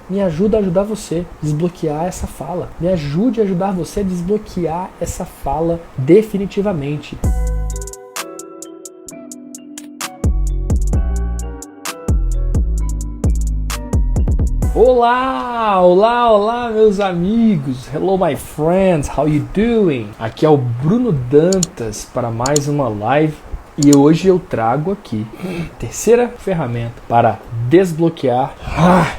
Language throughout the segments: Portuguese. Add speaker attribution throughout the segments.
Speaker 1: me ajuda a ajudar você a desbloquear essa fala. Me ajude a ajudar você a desbloquear essa fala definitivamente. Olá, olá, olá, meus amigos. Hello, my friends. How you doing? Aqui é o Bruno Dantas para mais uma live. E hoje eu trago aqui a terceira ferramenta para desbloquear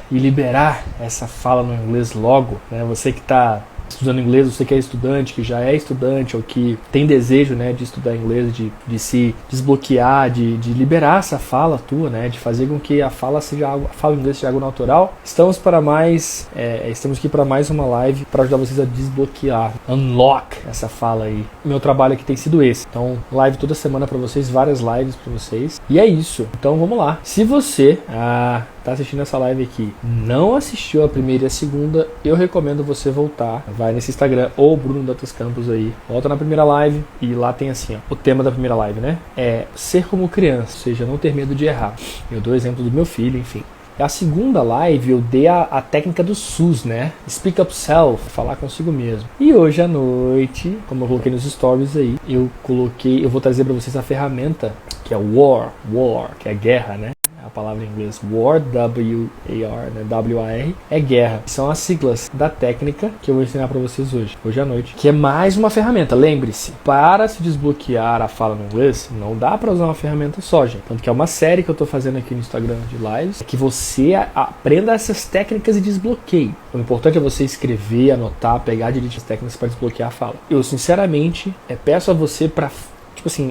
Speaker 1: e liberar essa fala no inglês logo, né? Você que está estudando inglês, você que é estudante, que já é estudante ou que tem desejo, né, de estudar inglês, de se desbloquear, de liberar essa fala tua, né, de fazer com que a fala inglês seja algo natural. Estamos aqui para mais uma live para ajudar vocês a desbloquear, unlock essa fala aí. Meu trabalho aqui tem sido esse. Então, live toda semana para vocês, várias lives para vocês. E é isso. Então, vamos lá. Se você tá assistindo essa live aqui, não assistiu a primeira e a segunda, eu recomendo você voltar. Vai nesse Instagram ou Bruno Dantas Campos aí, volta na primeira live e lá tem assim, ó, o tema da primeira live, né? É ser como criança, ou seja, não ter medo de errar. Eu dou exemplo do meu filho, enfim. A segunda live eu dei a técnica do SUS, né? Speak up self, falar consigo mesmo. E hoje à noite, como eu coloquei nos stories aí, eu vou trazer para vocês a ferramenta que é war, que é guerra, né? A palavra em inglês war, W-A-R, né? W-A-R, é guerra. São as siglas da técnica que eu vou ensinar para vocês hoje à noite, que é mais uma ferramenta. Lembre-se, para se desbloquear a fala no inglês, não dá para usar uma ferramenta só, gente. Tanto que é uma série que eu tô fazendo aqui no Instagram de lives, que você aprenda essas técnicas e desbloqueie. O importante é você escrever, anotar, pegar direitinho as técnicas para desbloquear a fala. Eu, sinceramente, peço a você para,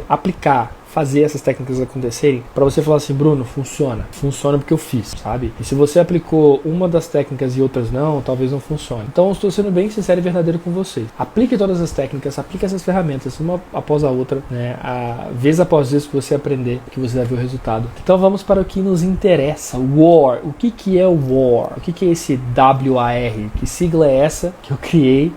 Speaker 1: aplicar, fazer essas técnicas acontecerem, para você falar assim, Bruno, funciona porque eu fiz, sabe? E se você aplicou uma das técnicas e outras não, talvez não funcione. Então eu estou sendo bem sincero e verdadeiro com vocês. Aplique todas as técnicas, aplique essas ferramentas, uma após a outra, né? Vez após vez que você aprender, que você vai ver o resultado. Então vamos para o que nos interessa, war. O que é o war? O que é esse W-A-R? Que sigla é essa que eu criei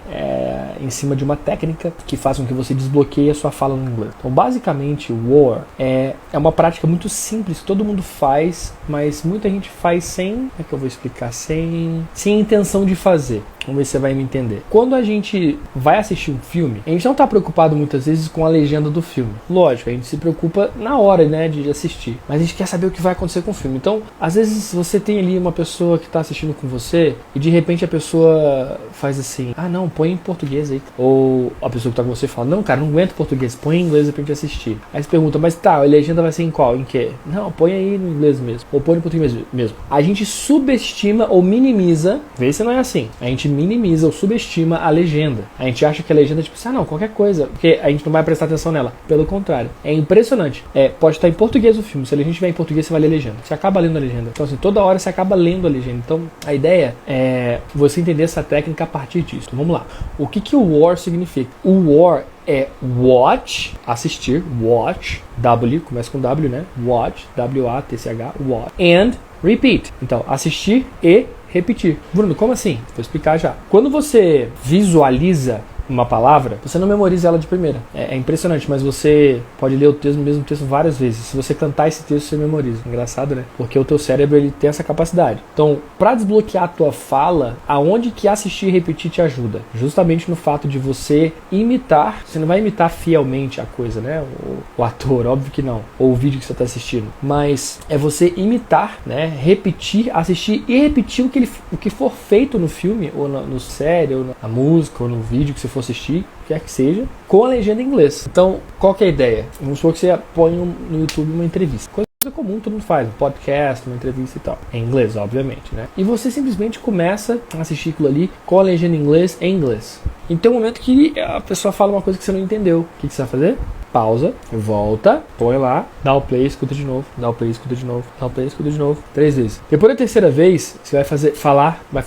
Speaker 1: em cima de uma técnica que faz com que você desbloqueie a sua fala no inglês? Então basicamente o war é uma prática muito simples, que todo mundo faz, mas muita gente faz sem, como é que eu vou explicar? Sem intenção de fazer. Vamos ver se você vai me entender. Quando a gente vai assistir um filme, a gente não está preocupado muitas vezes com a legenda do filme. Lógico, a gente se preocupa na hora, né, de assistir. Mas a gente quer saber o que vai acontecer com o filme. Então, às vezes você tem ali uma pessoa que está assistindo com você e de repente a pessoa faz assim, não, põe em português aí. Ou a pessoa que está com você fala, não, cara, não aguento português, põe em inglês pra gente assistir. Aí você pergunta, mas tá, a legenda vai ser em qual? Em quê? Não, põe aí no inglês mesmo. Ou põe no português mesmo. A gente subestima ou minimiza, vê se não é assim. A gente minimiza ou subestima a legenda. A gente acha que a legenda é tipo assim, não, qualquer coisa, porque a gente não vai prestar atenção nela. Pelo contrário, é impressionante. Pode estar em português o filme, se a legenda estiver em português, você vai ler a legenda. Você acaba lendo a legenda. Então assim, toda hora você acaba lendo a legenda. Então a ideia é você entender essa técnica a partir disso. Então, vamos lá. O que o war significa? O war é watch, assistir, watch, W, começa com W, né? Watch, W-A-T-C-H, watch, and repeat. Então, assistir e repetir. Bruno, como assim? Vou explicar já. Quando você visualiza uma palavra, você não memoriza ela de primeira. É impressionante, mas você pode ler o mesmo texto várias vezes. Se você cantar esse texto, você memoriza. Engraçado, né? Porque o teu cérebro, ele tem essa capacidade. Então, para desbloquear a tua fala, aonde que assistir e repetir te ajuda? Justamente no fato de você imitar. Você não vai imitar fielmente a coisa, né? O ator, óbvio que não. Ou o vídeo que você está assistindo. Mas é você imitar, né? Repetir, assistir e repetir o que for feito no filme, ou no série, ou na música, ou no vídeo que você for assistir, quer que seja, com a legenda em inglês. Então, qual que é a ideia? Vamos supor que você põe no YouTube uma entrevista. Coisa comum, todo mundo faz, um podcast, uma entrevista e tal. Em inglês, obviamente, né? E você simplesmente começa a assistir aquilo ali com a legenda em inglês, Então, é um momento que a pessoa fala uma coisa que você não entendeu. O que você vai fazer? Pausa, volta, põe lá, dá o play, escuta de novo, dá o play, escuta de novo, dá o play, escuta de novo, 3 vezes. Depois da terceira vez, você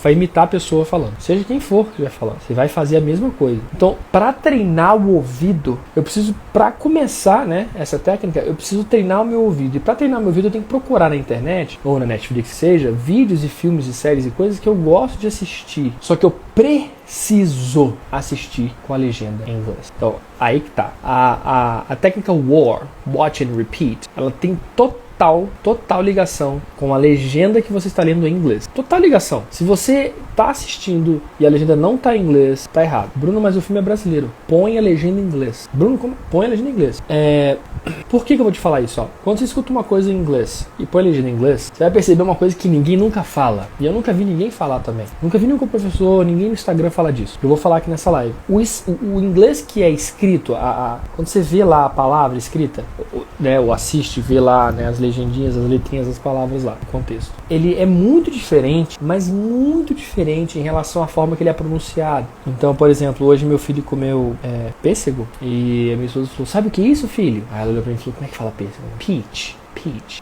Speaker 1: vai imitar a pessoa falando. Seja quem for que vai falar, você vai fazer a mesma coisa. Então, para treinar o ouvido, para começar, né, essa técnica, eu preciso treinar o meu ouvido. E para treinar o meu ouvido, eu tenho que procurar na internet, ou na Netflix, seja, vídeos e filmes e séries e coisas que eu gosto de assistir. Só que eu preciso assistir com a legenda em inglês. Então, aí que tá. A técnica WAR, Watch and Repeat, ela tem total total ligação com a legenda que você está lendo em inglês. Total ligação. Se você tá assistindo e a legenda não tá em inglês, tá errado. Bruno, mas o filme é brasileiro. Põe a legenda em inglês. Bruno, como? Põe a legenda em inglês. Por que eu vou te falar isso? Ó? Quando você escuta uma coisa em inglês e põe a legenda em inglês, você vai perceber uma coisa que ninguém nunca fala. E eu nunca vi ninguém falar também. Nunca vi nenhum professor, ninguém no Instagram falar disso. Eu vou falar aqui nessa live. O inglês que é escrito, quando você vê lá a palavra escrita, né, ou assiste, vê lá, né, as legendinhas, as letrinhas, as palavras lá, o contexto. Ele é muito diferente, mas muito diferente em relação à forma que ele é pronunciado. Então, por exemplo, hoje meu filho comeu pêssego e a minha esposa falou, sabe o que é isso, filho? Aí ela olhou pra mim e falou, como é que fala pêssego? Peach.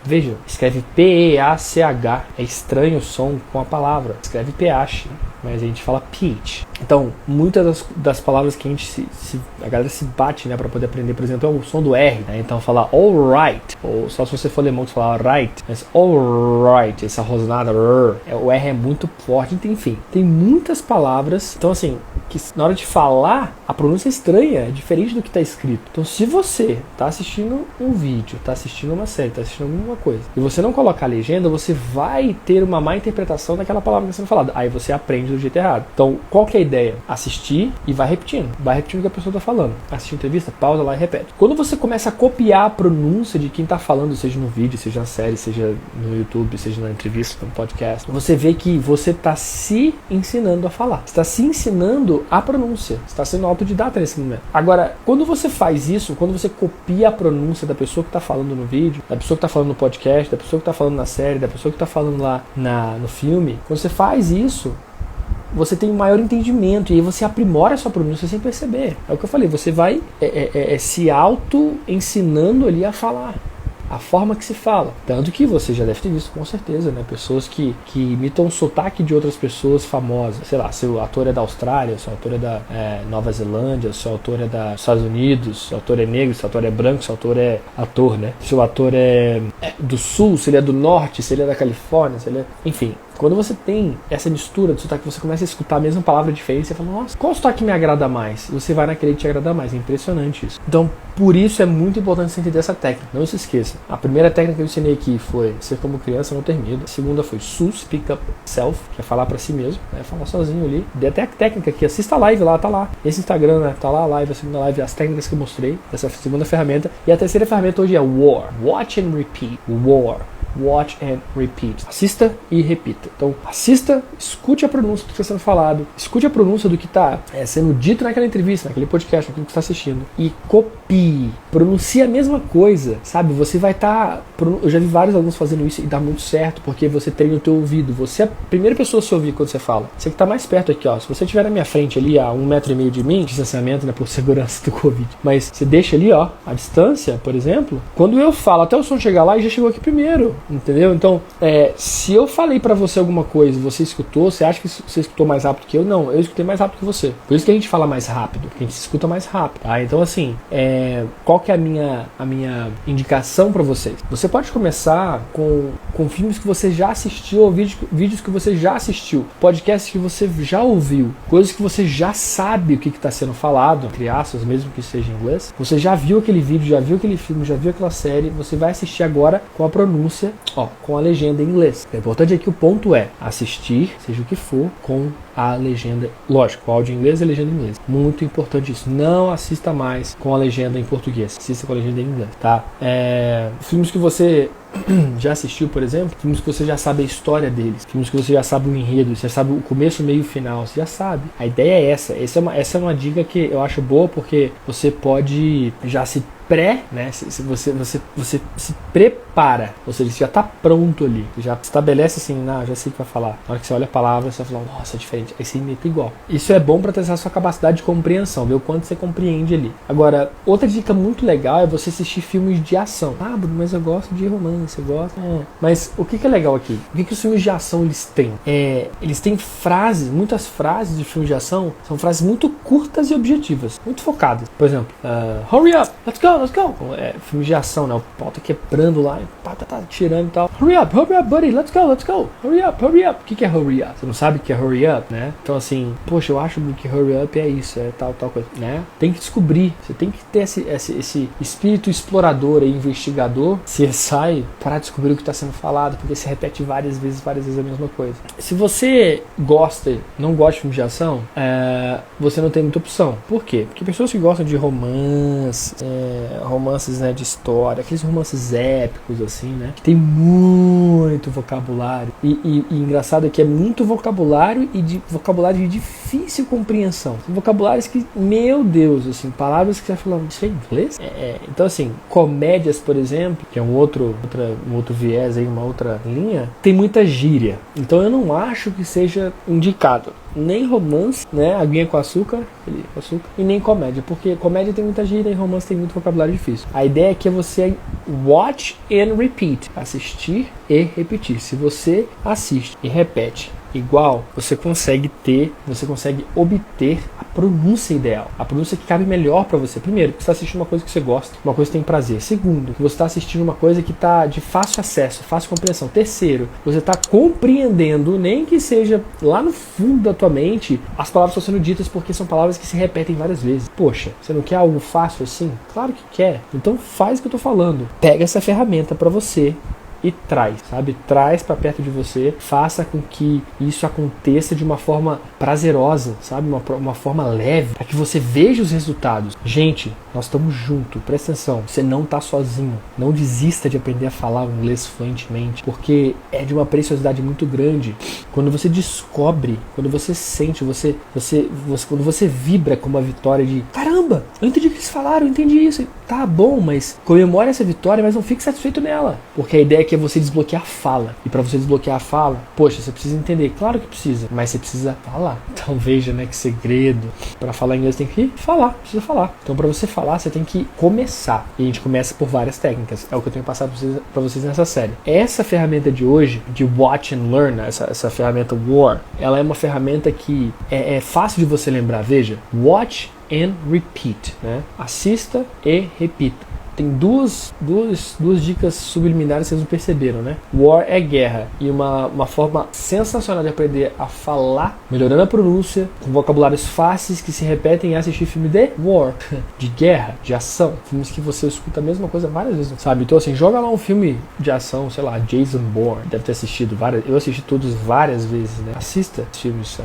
Speaker 1: Veja, escreve P-E-A-C-H. É estranho o som com a palavra. Escreve P-H, mas a gente fala peach. Então, muitas das palavras que a galera se bate, né, pra poder aprender, por exemplo, é o som do R, né? Então, falar alright, ou só se você for alemão, você fala right, mas alright, essa rosnada, o R é muito forte. Enfim, tem muitas palavras, então assim, que na hora de falar, a pronúncia é estranha, é diferente do que está escrito. Então, se você tá assistindo um vídeo, tá assistindo uma série, tá assistindo alguma coisa, e você não colocar a legenda, você vai ter uma má interpretação daquela palavra que está sendo falada. Aí você aprende do jeito errado. Então, qual que é a ideia? Assistir e vai repetindo. Vai repetindo o que a pessoa está falando. Assistir a entrevista, pausa lá e repete. Quando você começa a copiar a pronúncia de quem está falando, seja no vídeo, seja na série, seja no YouTube, seja na entrevista, no podcast, você vê que você está se ensinando a falar. Está se ensinando a pronúncia. Está sendo autodidata nesse momento. Agora, quando você faz isso, quando você copia a pronúncia da pessoa que está falando no vídeo, da pessoa que está falando no podcast, da pessoa que está falando na série, da pessoa que está falando lá no filme, quando você faz isso, você tem um maior entendimento e aí você aprimora a sua pronúncia sem perceber. É o que eu falei, você vai se auto-ensinando ali a falar. A forma que se fala. Tanto que você já deve ter visto com certeza, né? Pessoas que imitam o sotaque de outras pessoas famosas. Sei lá, seu ator é da Austrália, seu ator é da Nova Zelândia, seu ator é dos Estados Unidos, seu ator é negro, seu ator é branco, seu ator é ator, né? Seu ator é do Sul, se ele é do Norte, se ele é da Califórnia, se ele é... Enfim. Quando você tem essa mistura de sotaque, você começa a escutar a mesma palavra diferente, você fala, nossa, qual sotaque me agrada mais? Você vai naquele que te agrada mais, é impressionante isso. Então, por isso é muito importante você entender essa técnica, não se esqueça. A primeira técnica que eu ensinei aqui foi ser como criança, não ter medo. A segunda foi Speak Up Self, que é falar pra si mesmo, né? Falar sozinho ali. Dei até a técnica aqui, assista a live lá, tá lá. Esse Instagram, né? Tá lá a live, a segunda live, as técnicas que eu mostrei, essa segunda ferramenta. E a terceira ferramenta hoje é War, Watch and Repeat, War. Watch and repeat. Assista e repita. Então, assista, escute a pronúncia do que está sendo falado, escute a pronúncia do que está sendo dito naquela entrevista, naquele podcast, naquilo que você está assistindo, e copie. Pronuncie a mesma coisa, sabe? Você vai estar... Eu já vi vários alunos fazendo isso e dá muito certo, porque você treina o teu ouvido. Você é a primeira pessoa a se ouvir quando você fala. Você que está mais perto aqui, ó. Se você estiver na minha frente ali, a 1,5 metro de mim, distanciamento, né, por segurança do Covid. Mas você deixa ali, ó, a distância, por exemplo. Quando eu falo, até o som chegar lá, e já chegou aqui primeiro. Entendeu? Então, se eu falei pra você alguma coisa, você escutou, você acha que você escutou mais rápido que eu? Não, eu escutei mais rápido que você. Por isso que a gente fala mais rápido, porque a gente escuta mais rápido. Tá? Então, assim, qual que é a minha indicação pra vocês? Você pode começar com filmes que você já assistiu, ou vídeos que você já assistiu, podcasts que você já ouviu, coisas que você já sabe o que está sendo falado, entre aspas, mesmo que seja em inglês. Você já viu aquele vídeo, já viu aquele filme, já viu aquela série, você vai assistir agora com a pronúncia, com a legenda em inglês. O importante aqui, o ponto é assistir, seja o que for, com a legenda, lógico, o áudio em inglês e a legenda em inglês. Muito importante isso. Não assista mais com a legenda em português. Assista com a legenda em inglês, tá? Filmes que você já assistiu, por exemplo, filmes que você já sabe a história deles, filmes que você já sabe o enredo, você já sabe o começo, meio e final, você já sabe. A ideia é essa. Essa é uma dica que eu acho boa, porque você pode já se né? Você se prepara, ou seja, você já está pronto ali, você já estabelece assim, já sei o que vai falar. Na hora que você olha a palavra, você vai falar, nossa, é diferente, aí você imita igual. Isso é bom para testar a sua capacidade de compreensão, ver o quanto você compreende ali. Agora, outra dica muito legal é você assistir filmes de ação. Ah, Bruno, mas eu gosto de romance, eu gosto... Mas o que é legal aqui? O que os filmes de ação eles têm? Eles têm muitas frases de filmes de ação, são frases muito curtas e objetivas, muito focadas. Por exemplo, hurry up, let's go! let's go. Filme de ação, né? O pau tá quebrando lá, tá tirando e tal. Hurry up, buddy, let's go. Hurry up. O que é hurry up? Você não sabe o que é hurry up, né? Então assim, poxa, eu acho que hurry up é isso, é tal coisa, né? Tem que descobrir, você tem que ter esse espírito explorador e investigador, CSI, para descobrir o que está sendo falado, porque se repete várias vezes a mesma coisa. Se você não gosta de filme de ação, você não tem muita opção. Por quê? Porque pessoas que gostam de romances, né, de história, aqueles romances épicos assim, né, que tem muito vocabulário e engraçado é que é muito vocabulário e vocabulário de difícil compreensão. São vocabulários que, meu Deus, assim, palavras que você vai falando, isso é inglês? Então assim, comédias, por exemplo, que é um outro viés aí, uma outra linha, tem muita gíria. Então eu não acho que seja indicado nem romance, né, aguinha com açúcar, e nem comédia, porque comédia tem muita gíria e romance tem muito vocabulário difícil. A ideia aqui é você watch and repeat, assistir e repetir. Se você assiste e repete igual, você consegue obter a pronúncia ideal, a pronúncia que cabe melhor para você. Primeiro, que você está assistindo uma coisa que você gosta, uma coisa que tem prazer. Segundo, que você está assistindo uma coisa que está de fácil acesso, fácil compreensão. Terceiro, você está compreendendo, nem que seja lá no fundo da tua mente, as palavras estão sendo ditas porque são palavras que se repetem várias vezes. Poxa, você não quer algo fácil assim? Claro que quer. Então faz o que eu tô falando. Pega essa ferramenta para você e traz para perto de você, faça com que isso aconteça de uma forma prazerosa, sabe, uma forma leve, para que você veja os resultados. Gente, nós estamos juntos, presta atenção, você não está sozinho, não desista de aprender a falar o inglês fluentemente, porque é de uma preciosidade muito grande. Quando você descobre, quando você sente, quando você vibra com uma vitória de caramba, eu entendi o que eles falaram, eu entendi isso, tá bom, mas comemore essa vitória, mas não fique satisfeito nela, porque a ideia é que é você desbloquear a fala. E para você desbloquear a fala, poxa, você precisa entender. Claro que precisa, mas você precisa falar. Então veja, né, que segredo. Para falar inglês tem que falar, precisa falar. Então para você falar, você tem que começar. E a gente começa por várias técnicas. É o que eu tenho passado para vocês nessa série. Essa ferramenta de hoje, de Watch and Learn, essa ferramenta WAR, ela é uma ferramenta que é fácil de você lembrar. Veja, Watch and Repeat, né? Assista e repita. Tem duas dicas subliminares que vocês não perceberam, né? War é guerra. E uma forma sensacional de aprender a falar, melhorando a pronúncia, com vocabulários fáceis que se repetem, é assistir filme de war, de guerra, de ação. Filmes que você escuta a mesma coisa várias vezes, sabe? Então assim, joga lá um filme de ação, sei lá, Jason Bourne. Deve ter assistido várias. Eu assisti todos várias vezes, né? Assista filmes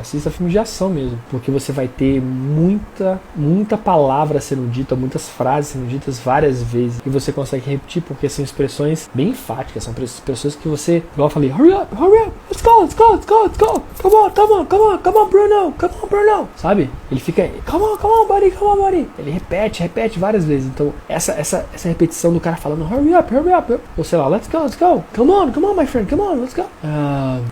Speaker 1: de ação mesmo. Porque você vai ter muita palavra sendo dita, muitas frases sendo ditas várias vezes. E você consegue repetir porque são expressões bem enfáticas, são expressões que você, igual eu falei, hurry up, let's go, come on Bruno, sabe? Ele fica, come on buddy, ele repete várias vezes. Então essa repetição do cara falando hurry up, ou sei lá, let's go, come on my friend, come on, let's go,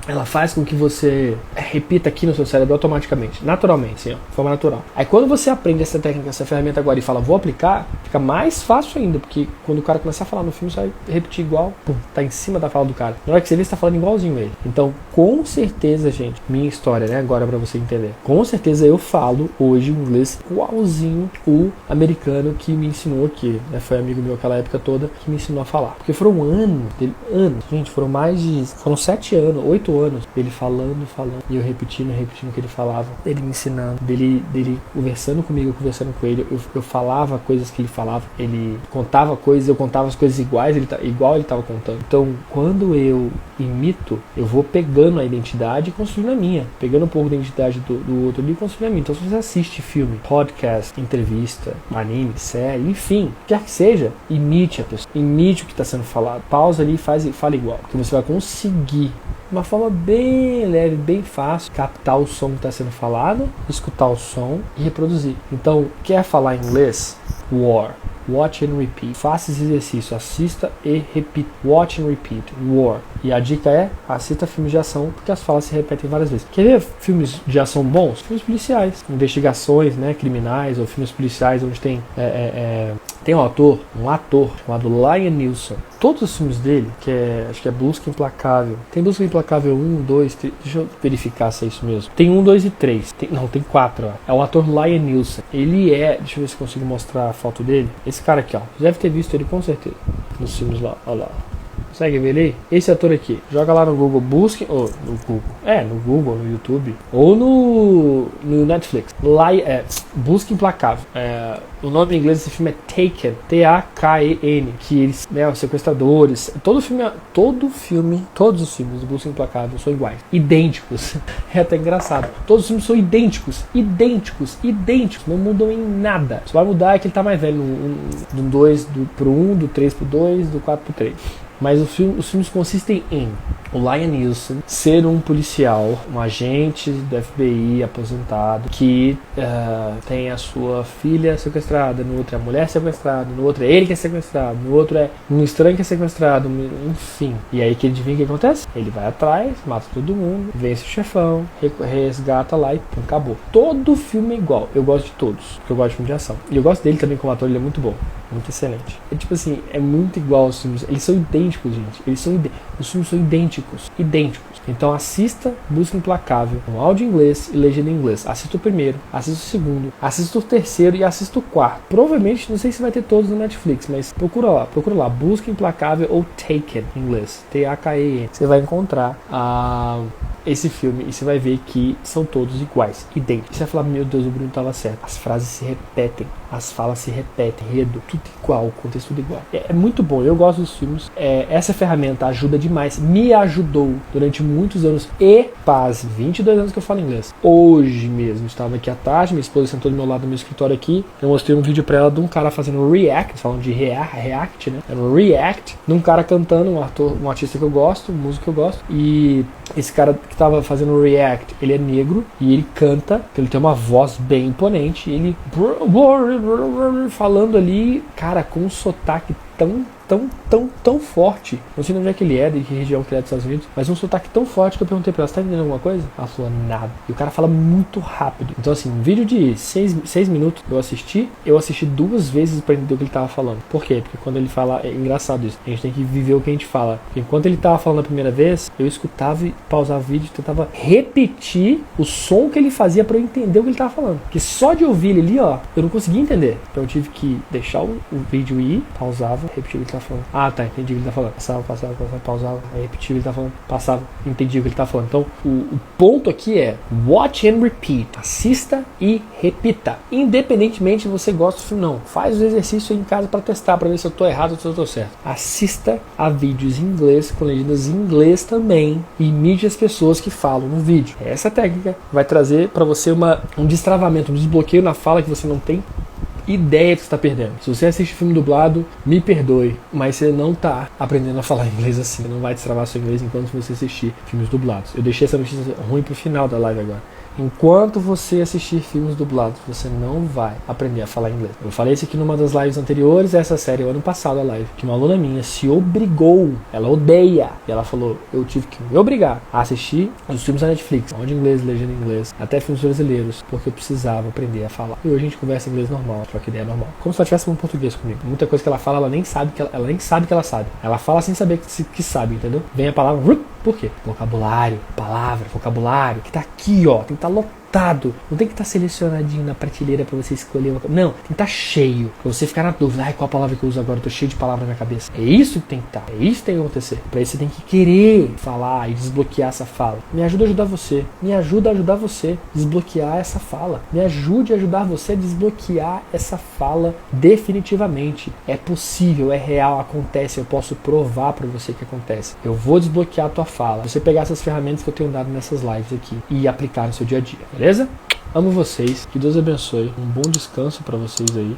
Speaker 1: ela faz com que você repita aqui no seu cérebro automaticamente, naturalmente, assim, ó, de forma natural. Aí quando você aprende essa técnica, essa ferramenta agora e fala, vou aplicar, fica mais fácil ainda, porque quando o cara começar a falar no filme, você vai repetir igual, pum, tá em cima da fala do cara. Na hora que você vê, você tá falando igualzinho ele. Então, com certeza, gente, minha história, né, agora pra você entender. Com certeza eu falo hoje inglês igualzinho o americano que me ensinou aqui, né, foi amigo meu aquela época toda que me ensinou a falar. Porque foram anos, gente, foram 7 anos, 8 anos, dele falando, e eu repetindo o que ele falava, ele me ensinando, dele conversando comigo, conversando com ele, eu falava coisas que ele falava, ele contava coisas, eu contava as coisas igual ele estava contando. Então, quando eu imito, eu vou pegando a identidade e construindo a minha. Pegando um pouco da identidade do outro ali e construindo a minha. Então, se você assiste filme, podcast, entrevista, anime, série, enfim, quer que seja, imite a pessoa. Imite o que está sendo falado. Pausa ali e fala igual. Porque você vai conseguir, de uma forma bem leve, bem fácil, captar o som que está sendo falado, escutar o som e reproduzir. Então, quer falar inglês? War. Watch and repeat. Faça esse exercício. Assista e repita. Watch and repeat. War. E a dica é, assista filmes de ação, porque as falas se repetem várias vezes. Quer ver filmes de ação bons? Filmes policiais. Investigações, né, criminais, ou filmes policiais onde tem Tem um ator chamado Liam Neeson. Todos os filmes dele, acho que é Busca Implacável. Tem Busca Implacável 1, 2, 3. Deixa eu verificar se é isso mesmo. Tem 1, 2 e 3. Tem 4, ó. É o ator Liam Neeson. Ele é... Deixa eu ver se consigo mostrar a foto dele. Esse cara aqui, ó. Você deve ter visto ele com certeza. Nos filmes lá. Olha lá. Consegue ver ele? Esse ator aqui. Joga lá no Google, busque. Ou no Google. No Google, no YouTube. Ou no Netflix. Busca Implacável. O nome em inglês desse filme é Taken. T-A-K-E-N. Que eles, os sequestradores. Todos os filmes do Busca Implacável são iguais. Idênticos. É até engraçado. Todos os filmes são idênticos. Não mudam em nada. Só vai mudar é que ele tá mais velho. Do 2 pro 1, do 3 pro 2, do 4 pro 3. Mas os filmes consistem em o Liam Neeson ser um policial, um agente do FBI aposentado que tem a sua filha sequestrada, no outro é a mulher sequestrada, no outro é ele que é sequestrado, no outro é um estranho que é sequestrado, enfim. E aí que adivinha o que acontece? Ele vai atrás, mata todo mundo, vence o chefão, resgata lá e pum, acabou. Todo filme é igual. Eu gosto de todos, porque eu gosto de filme de ação. E eu gosto dele também como ator, ele é muito bom. Muito excelente. É tipo assim, é muito igual aos filmes. Eles são idênticos, gente. Os filmes são idênticos. Então assista Busca Implacável com áudio em inglês e legenda em inglês. Assista o primeiro, assista o segundo, assista o terceiro e assista o quarto. Provavelmente, não sei se vai ter todos no Netflix, mas procura lá. Busca Implacável ou Taken em inglês. T-A-K-E-N. Você vai encontrar esse filme e você vai ver que são todos iguais, idênticos. Você vai falar, meu Deus, o Bruno estava certo. As frases se repetem, as falas se repetem, enredo, tudo igual, o contexto tudo igual. É muito bom, eu gosto dos filmes. Essa ferramenta ajuda demais, me ajudou durante muitos anos e, paz, 22 anos que eu falo inglês. Hoje mesmo, estava aqui à tarde, minha esposa sentou do meu lado no meu escritório aqui, eu mostrei um vídeo pra ela de um cara fazendo react, falando de react, né? Era um react, de um cara cantando, um artista que eu gosto, um músico que eu gosto, e esse cara que tava fazendo react, ele é negro e ele canta, ele tem uma voz bem imponente, e ele falando ali, cara, com um sotaque tão forte. Não sei de onde é que ele é, de que região que ele é dos Estados Unidos, mas um sotaque tão forte que eu perguntei pra ela, você tá entendendo alguma coisa? Ela falou, nada. E o cara fala muito rápido. Então assim, um vídeo de 6 minutos eu assisti 2 vezes pra entender o que ele tava falando. Por quê? Porque quando ele fala, é engraçado isso, a gente tem que viver o que a gente fala. Enquanto ele tava falando a primeira vez, eu escutava e pausava o vídeo, tentava repetir o som que ele fazia pra eu entender o que ele tava falando. Porque só de ouvir ele ali, ó, eu não conseguia entender. Então eu tive que deixar o vídeo ir, pausava, repetir o que ele tá falando. Ah, tá, entendi o que ele tá falando. Passava, pausava, aí repetia o que ele tá falando. Passava, entendi o que ele tá falando. Então, o ponto aqui é watch and repeat. Assista e repita. Independentemente se você gosta do filme, não. Faz o exercício aí em casa pra testar, pra ver se eu tô errado ou se eu tô certo. Assista a vídeos em inglês, com legendas em inglês também, e imite as pessoas que falam no vídeo. Essa técnica vai trazer pra você um destravamento, um desbloqueio na fala que você não tem ideia que você está perdendo. Se você assiste filme dublado, me perdoe, mas você não está aprendendo a falar inglês assim. Você não vai destravar seu inglês enquanto você assistir filmes dublados. Eu deixei essa notícia ruim pro final da live agora. Enquanto você assistir filmes dublados, você não vai aprender a falar inglês. Eu falei isso aqui numa das lives anteriores, essa série, o ano passado, a live, que uma aluna minha se obrigou, ela odeia, e ela falou, eu tive que me obrigar a assistir os filmes da Netflix, áudio em inglês, legenda em inglês, até filmes brasileiros, porque eu precisava aprender a falar. E hoje a gente conversa em inglês normal, troca ideia normal. Como se ela tivesse um português comigo. Muita coisa que ela fala, ela nem sabe que ela sabe. Ela fala sem saber que sabe, entendeu? Vem a palavra, por quê? Vocabulário, palavra, vocabulário, que tá aqui, ó, tem que estar lotado. Não tem que estar selecionadinho na prateleira pra você escolher uma. Não, tem que estar cheio. Pra você ficar na dúvida, ai, qual palavra que eu uso agora? Eu tô cheio de palavra na minha cabeça. É isso que tem que estar. É isso que tem que acontecer. Pra isso você tem que querer falar e desbloquear essa fala. Me ajuda a ajudar você. Me ajuda a ajudar você a desbloquear essa fala. Me ajude a ajudar você a desbloquear essa fala definitivamente. É possível, é real, acontece. Eu posso provar pra você que acontece. Eu vou desbloquear a tua fala. Você pegar essas ferramentas que eu tenho dado nessas lives aqui e aplicar no seu dia a dia. Beleza? Amo vocês, que Deus abençoe, um bom descanso pra vocês aí,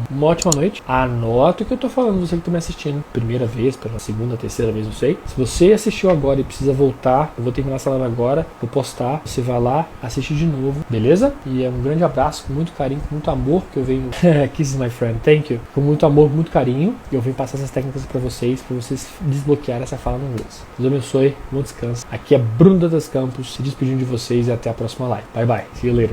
Speaker 1: uma ótima noite. Anota o que eu tô falando, você que tá me assistindo, primeira vez, pela segunda, terceira vez, não sei. Se você assistiu agora e precisa voltar, eu vou terminar essa live agora, vou postar, você vai lá, assiste de novo, beleza? E é um grande abraço, com muito carinho, com muito amor, que eu venho, kisses my friend, thank you, com muito amor, com muito carinho, e eu venho passar essas técnicas pra vocês desbloquearem essa fala no inglês. Deus abençoe, bom descanso. Aqui é Bruno Dantas Campos, se despedindo de vocês e até a próxima live. Bye bye, see you later.